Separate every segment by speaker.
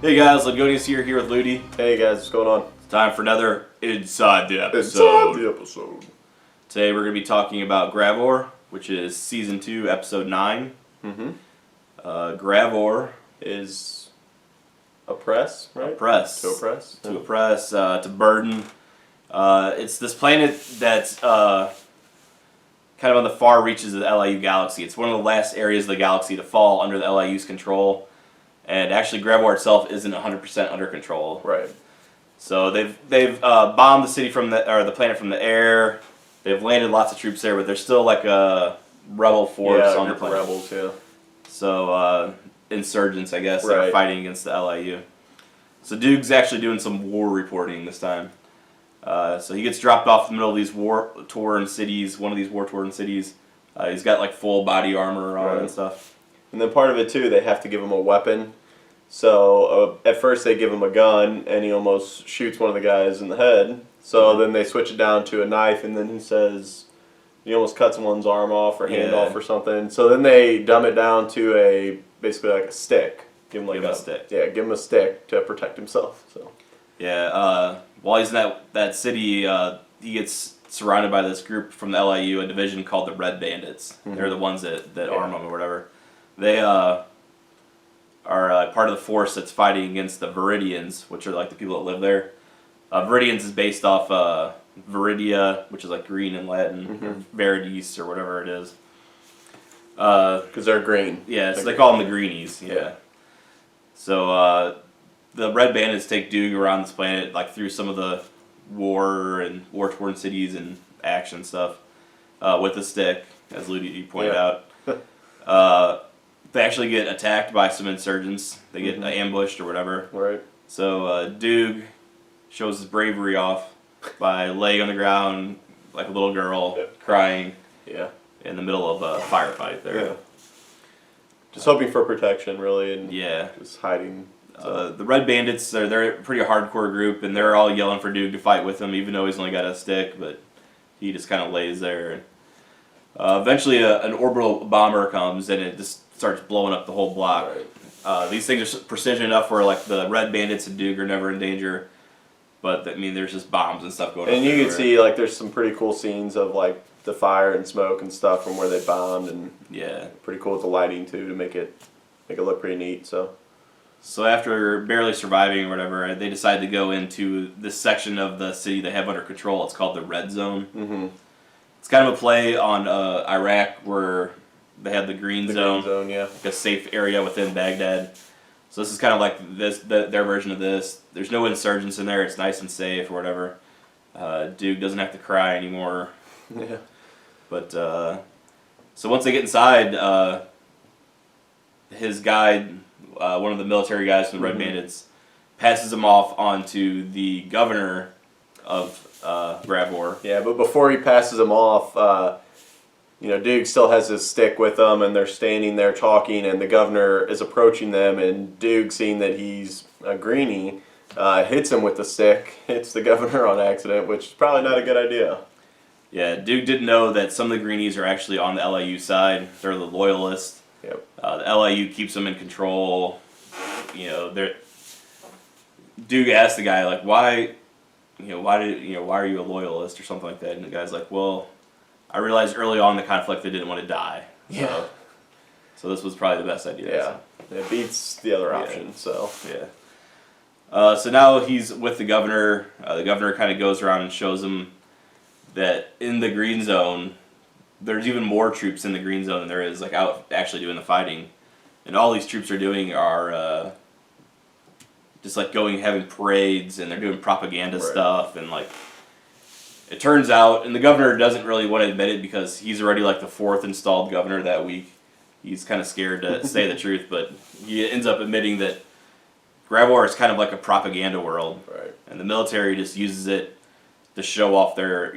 Speaker 1: Hey guys, Ludgonious here with Ludi.
Speaker 2: Hey guys, what's going on?
Speaker 1: It's time for another Inside the Episode. Today we're going to be talking about Gravor, which is Season 2, Episode 9. Gravor is...
Speaker 2: Oppress, right?
Speaker 1: Oppress.
Speaker 2: To oppress?
Speaker 1: To oppress, to burden. It's this planet that's kind of on the far reaches of the LIU galaxy. It's one of the last areas of the galaxy to fall under the LIU's control. And actually, Gravor itself isn't 100% under control.
Speaker 2: Right.
Speaker 1: So they've bombed the city from the planet from the air. They've landed lots of troops there, but there's still like a rebel force on the planet.
Speaker 2: Rebels, yeah.
Speaker 1: So insurgents, I guess, that are fighting against the LIU. So Doog's actually doing some war reporting this time. So he gets dropped off in the middle of these war-torn cities. One of these war-torn cities. He's got like full body armor on and stuff.
Speaker 2: And then part of it too, they have to give him a weapon. So at first they give him a gun, and he almost shoots one of the guys in the head. So then they switch it down to a knife, and then he says he almost cuts one's arm off or hand off or something. So then they dumb it down to basically like a stick. Give him a stick. Yeah, give him a stick to protect himself. So
Speaker 1: yeah, while he's in that city, he gets surrounded by this group from the LIU, a division called the Redband. They're the ones that arm him or whatever. They are part of the force that's fighting against the Viridians, which are like the people that live there. Viridians is based off Viridia, which is like green in Latin, or Veridis or whatever it is.
Speaker 2: Because they're green.
Speaker 1: Yeah, so they call them the Greenies. Yeah. So the Red Bandits take Doog around this planet, like through some of the war-torn cities and action stuff with a stick, as Ludi pointed out. They actually get attacked by some insurgents. They get ambushed or whatever.
Speaker 2: Right.
Speaker 1: So Doog shows his bravery off by laying on the ground like a little girl, crying in the middle of a firefight there.
Speaker 2: Yeah. Just hoping for protection, really, and just hiding.
Speaker 1: So. The Red Bandits, they're a pretty hardcore group, and they're all yelling for Doog to fight with them, even though he's only got a stick, but he just kind of lays there. Eventually an orbital bomber comes, and it just starts blowing up the whole block. Right. These things are precision enough where like the Red Bandits and Doog are never in danger, but I mean there's just bombs and stuff going on.
Speaker 2: And you can see like there's some pretty cool scenes of like the fire and smoke and stuff from where they bombed, and pretty cool with the lighting too to make it look pretty neat. So
Speaker 1: after barely surviving or whatever, they decide to go into this section of the city they have under control. It's called the Red Zone. It's kind of a play on Iraq where they had the Green Zone, like a safe area within Baghdad. So this is kind of like their version of this. There's no insurgents in there. It's nice and safe or whatever. Doog doesn't have to cry anymore.
Speaker 2: Yeah.
Speaker 1: But so once they get inside, his guide, one of the military guys from the Red Bandits, passes him off onto the governor of Gravor.
Speaker 2: Yeah, but before he passes him off, Doog still has his stick with them, and they're standing there talking, and the governor is approaching them, and Doog, seeing that he's a greenie, hits him with the stick, hits the governor on accident, which is probably not a good idea.
Speaker 1: Yeah, Doog didn't know that some of the greenies are actually on the LIU side. They're the loyalists.
Speaker 2: Yep.
Speaker 1: The LIU keeps them in control. Doog asked the guy like, why are you a loyalist or something like that? And the guy's like, well, I realized early on in the conflict they didn't want to die. So this was probably the best idea.
Speaker 2: Yeah. It beats the other option. So
Speaker 1: so now he's with the governor. The governor kind of goes around and shows him that in the Green Zone, there's even more troops in the Green Zone than there is like out actually doing the fighting. And all these troops are doing are just like having parades, and they're doing propaganda stuff, and like it turns out, and the governor doesn't really want to admit it because he's already like the 4th installed governor that week. He's kind of scared to say the truth, but he ends up admitting that Gravor is kind of like a propaganda world, and the military just uses it to show off their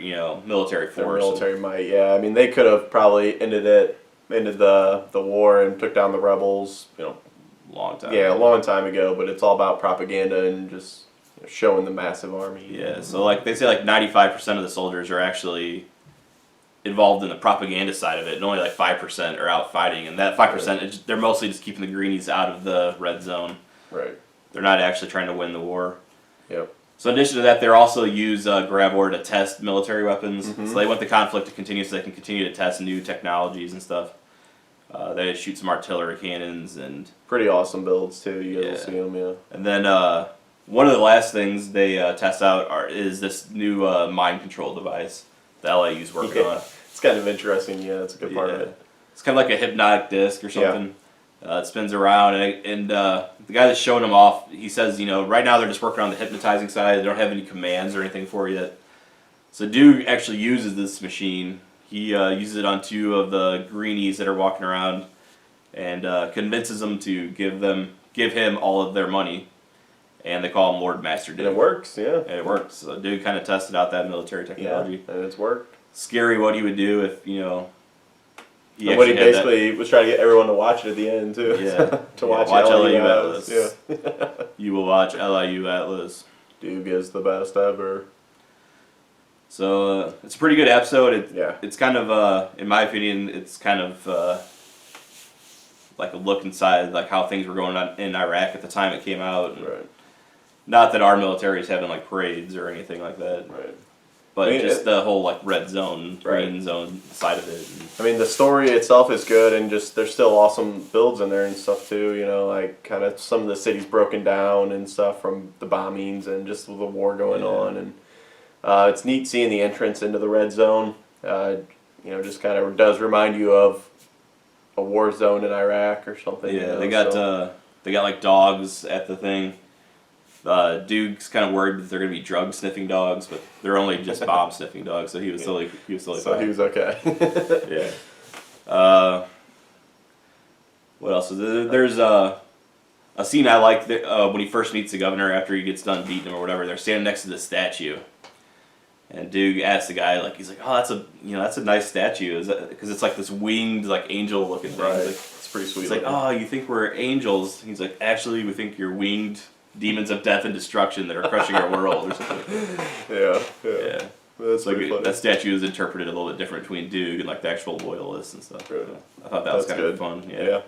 Speaker 1: military force.
Speaker 2: Their military might, yeah. I mean, they could have probably ended the war and took down the rebels,
Speaker 1: long time.
Speaker 2: Yeah, a long time ago. But it's all about propaganda and just showing the massive army.
Speaker 1: Yeah. So like they say, like 95% of the soldiers are actually involved in the propaganda side of it, and only like 5% are out fighting. And that 5%, they're mostly just keeping the greenies out of the red zone.
Speaker 2: Right.
Speaker 1: They're not actually trying to win the war.
Speaker 2: Yep.
Speaker 1: So in addition to that, they also use Gravor to test military weapons.
Speaker 2: Mm-hmm.
Speaker 1: So they want the conflict to continue so they can continue to test new technologies and stuff. They shoot some artillery cannons and...
Speaker 2: Pretty awesome builds, too. You guys will see them, yeah.
Speaker 1: And then one of the last things they test out is this new mind control device the LIU's working on.
Speaker 2: It's kind of interesting, yeah. It's a good part of it.
Speaker 1: It's kind of like a hypnotic disc or something. It spins around, and the guy that's showing them off, he says, right now they're just working on the hypnotizing side. They don't have any commands or anything for it yet. So Doog actually uses this machine. He uses it on 2 of the greenies that are walking around, and convinces them to give him all of their money. And they call him Lord Master Doog.
Speaker 2: And it works, yeah.
Speaker 1: And it works. So Doog kind of tested out that military technology.
Speaker 2: Yeah, and it's worked.
Speaker 1: Scary what he would do if,
Speaker 2: and what he basically was trying to get everyone to watch it at the end, too.
Speaker 1: Yeah.
Speaker 2: To watch
Speaker 1: LIU
Speaker 2: Atlas.
Speaker 1: Atlas.
Speaker 2: Yeah.
Speaker 1: You will watch LIU Atlas.
Speaker 2: Doog is the best ever.
Speaker 1: So it's a pretty good episode.
Speaker 2: Yeah.
Speaker 1: It's kind of, in my opinion, it's kind of like a look inside like how things were going on in Iraq at the time it came out.
Speaker 2: Right.
Speaker 1: Not that our military is having like parades or anything like that.
Speaker 2: Right.
Speaker 1: But just the whole like red zone, green zone side of it.
Speaker 2: I mean, the story itself is good, and just there's still awesome builds in there and stuff too. Like kind of some of the cities broken down and stuff from the bombings and just the war going on, and it's neat seeing the entrance into the red zone. Just kind of does remind you of a war zone in Iraq or something.
Speaker 1: Yeah, they got like dogs at the thing. Doog's kind of worried that they're going to be drug sniffing dogs, but they're only just bomb sniffing dogs, so he was totally fine.
Speaker 2: So he was okay.
Speaker 1: Yeah. What else? There's a scene I like when he first meets the governor after he gets done beating him or whatever. They're standing next to the statue, and Doog asks the guy he's like, "Oh, that's a nice statue. Is that because it's like this winged like angel looking thing?"
Speaker 2: Right.
Speaker 1: He's like,
Speaker 2: it's pretty sweet.
Speaker 1: He's like, "Oh, you think we're angels?" He's like, "Actually, we think you're winged demons of death and destruction that are crushing our world," or something.
Speaker 2: Yeah. That's
Speaker 1: like
Speaker 2: funny.
Speaker 1: that statue is interpreted a little bit different between Doog and like the actual loyalists and stuff.
Speaker 2: Right.
Speaker 1: I thought that was kind of fun.
Speaker 2: Yeah.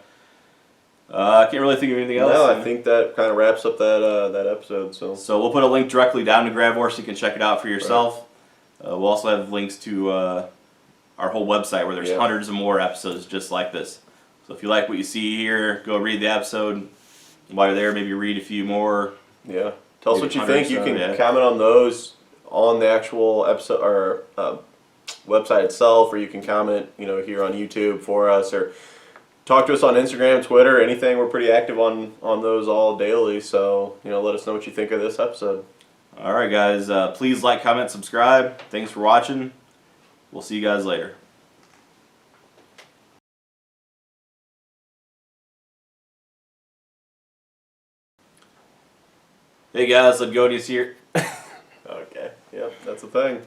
Speaker 1: I can't really think of anything else.
Speaker 2: No, I think that kind of wraps up that episode. So
Speaker 1: we'll put a link directly down to Gravor so you can check it out for yourself. Right. We'll also have links to our whole website where there's hundreds of more episodes just like this. So if you like what you see here, go read the episode. While you're there, maybe read a few more.
Speaker 2: Yeah. Tell us what you think. You can comment on those on the actual episode or website itself, or you can comment, here on YouTube for us, or talk to us on Instagram, Twitter, anything. We're pretty active on those all daily. So, let us know what you think of this episode.
Speaker 1: All right, guys. Please like, comment, subscribe. Thanks for watching. We'll see you guys later. Hey guys, Ludgonious here.
Speaker 2: Okay, yep, that's the thing.